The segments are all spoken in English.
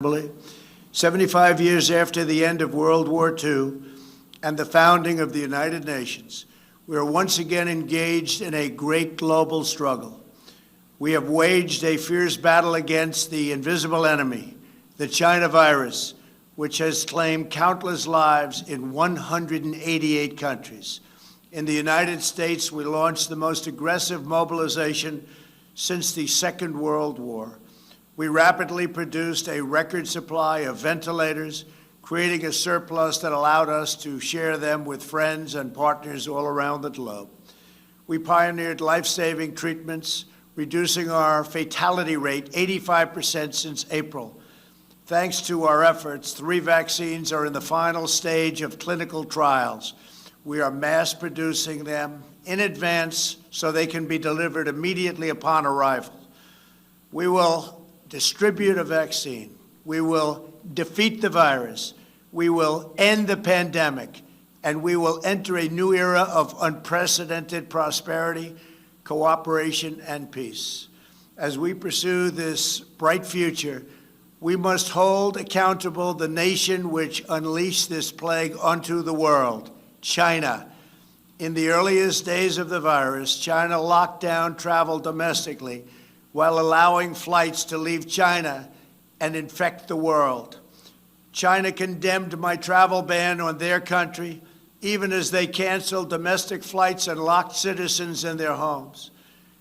75 years after the end of World War II and the founding of the United Nations, we are once again engaged in a great global struggle. We have waged a fierce battle against the invisible enemy, the China virus, which has claimed countless lives in 188 countries. In the United States, we launched the most aggressive mobilization since the Second World War. We rapidly produced a record supply of ventilators, creating a surplus that allowed us to share them with friends and partners all around the globe. We pioneered life-saving treatments, reducing our fatality rate 85% since April. Thanks to our efforts, 3 vaccines are in the final stage of clinical trials. We are mass producing them in advance so they can be delivered immediately upon arrival. We will distribute a vaccine. We will defeat the virus. We will end the pandemic, and we will enter a new era of unprecedented prosperity, cooperation, and peace. As we pursue this bright future, we must hold accountable the nation which unleashed this plague onto the world, China. In the earliest days of the virus, China locked down travel domestically while allowing flights to leave China and infect the world. China condemned my travel ban on their country, even as they canceled domestic flights and locked citizens in their homes.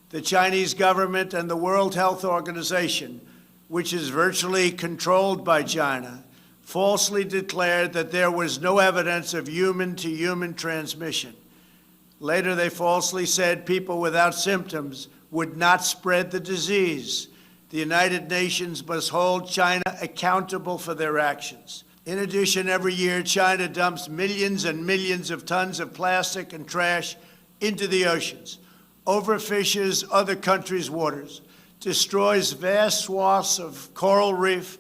The Chinese government and the World Health Organization, which is virtually controlled by China, falsely declared that there was no evidence of human-to-human transmission. Later, they falsely said people without symptoms would not spread the disease. The United Nations must hold China accountable for their actions. In addition, every year, China dumps millions and millions of tons of plastic and trash into the oceans, overfishes other countries' waters, destroys vast swaths of coral reef,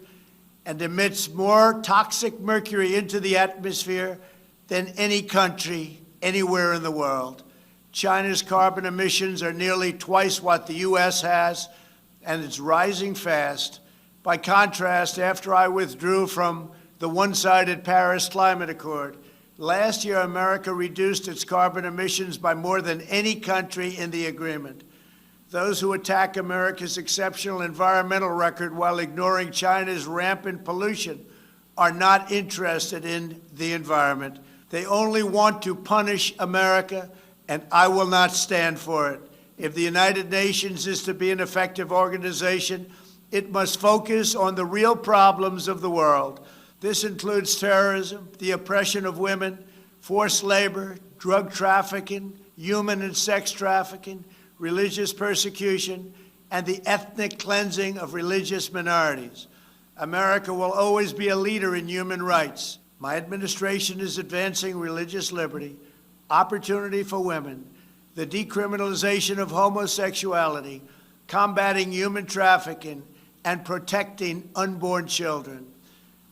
and emits more toxic mercury into the atmosphere than any country anywhere in the world. China's carbon emissions are nearly twice what the U.S. has, and it's rising fast. By contrast, after I withdrew from the one-sided Paris Climate Accord, last year America reduced its carbon emissions by more than any country in the agreement. Those who attack America's exceptional environmental record while ignoring China's rampant pollution are not interested in the environment. They only want to punish America, and I will not stand for it. If the United Nations is to be an effective organization, it must focus on the real problems of the world. This includes terrorism, the oppression of women, forced labor, drug trafficking, human and sex trafficking, religious persecution, and the ethnic cleansing of religious minorities. America will always be a leader in human rights. My administration is advancing religious liberty, opportunity for women, the decriminalization of homosexuality, combating human trafficking, and protecting unborn children.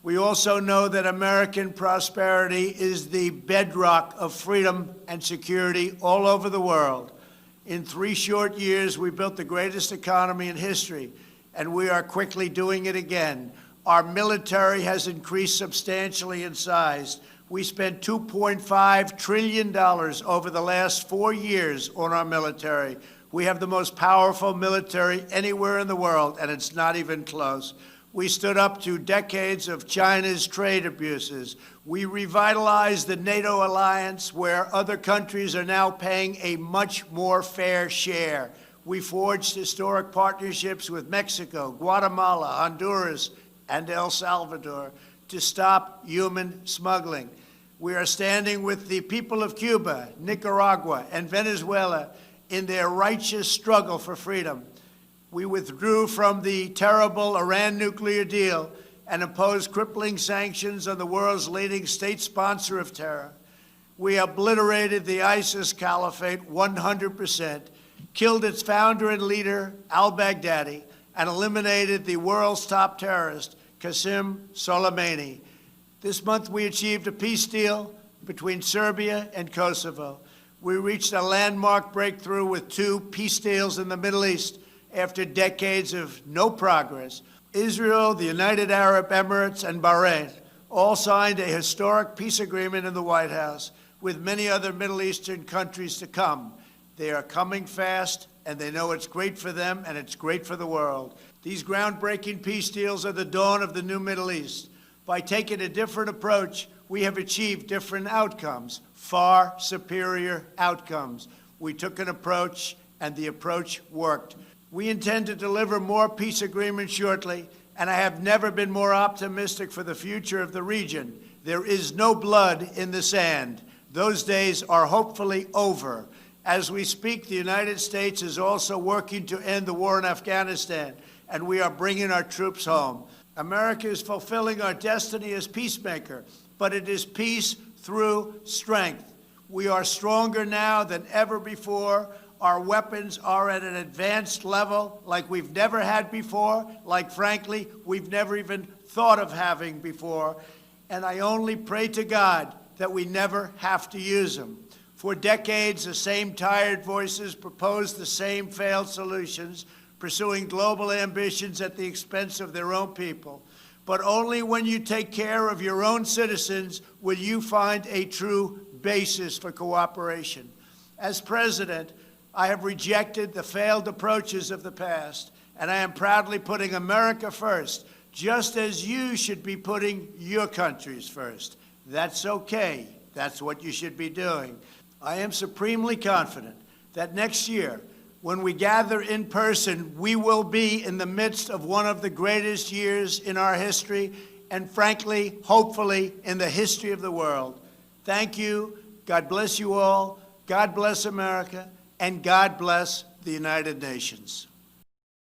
We also know that American prosperity is the bedrock of freedom and security all over the world. In 3 short years, we built the greatest economy in history, and we are quickly doing it again. Our military has increased substantially in size. We spent $2.5 trillion over the last 4 years on our military. We have the most powerful military anywhere in the world, and it's not even close. We stood up to decades of China's trade abuses. We revitalized the NATO alliance, where other countries are now paying a much more fair share. We forged historic partnerships with Mexico, Guatemala, Honduras, and El Salvador to stop human smuggling. We are standing with the people of Cuba, Nicaragua, and Venezuela in their righteous struggle for freedom. We withdrew from the terrible Iran nuclear deal and imposed crippling sanctions on the world's leading state sponsor of terror. We obliterated the ISIS caliphate 100%, killed its founder and leader, al-Baghdadi, and eliminated the world's top terrorist, Qasem Soleimani. This month, we achieved a peace deal between Serbia and Kosovo. We reached a landmark breakthrough with 2 peace deals in the Middle East after decades of no progress. Israel, the United Arab Emirates, and Bahrain all signed a historic peace agreement in the White House with many other Middle Eastern countries to come. They are coming fast, and they know it's great for them and it's great for the world. These groundbreaking peace deals are the dawn of the new Middle East. By taking a different approach, we have achieved different outcomes, far superior outcomes. We took an approach, and the approach worked. We intend to deliver more peace agreements shortly, and I have never been more optimistic for the future of the region. There is no blood in the sand. Those days are hopefully over. As we speak, the United States is also working to end the war in Afghanistan, and we are bringing our troops home. America is fulfilling our destiny as peacemaker, but it is peace through strength. We are stronger now than ever before. Our weapons are at an advanced level like we've never had before, like, frankly, we've never even thought of having before. And I only pray to God that we never have to use them. For decades, the same tired voices proposed the same failed solutions, pursuing global ambitions at the expense of their own people. But only when you take care of your own citizens will you find a true basis for cooperation. As president, I have rejected the failed approaches of the past, and I am proudly putting America first, just as you should be putting your countries first. That's okay. That's what you should be doing. I am supremely confident that next year, when we gather in person, we will be in the midst of one of the greatest years in our history, and frankly, hopefully, in the history of the world. Thank you. God bless you all. God bless America. And God bless the United Nations.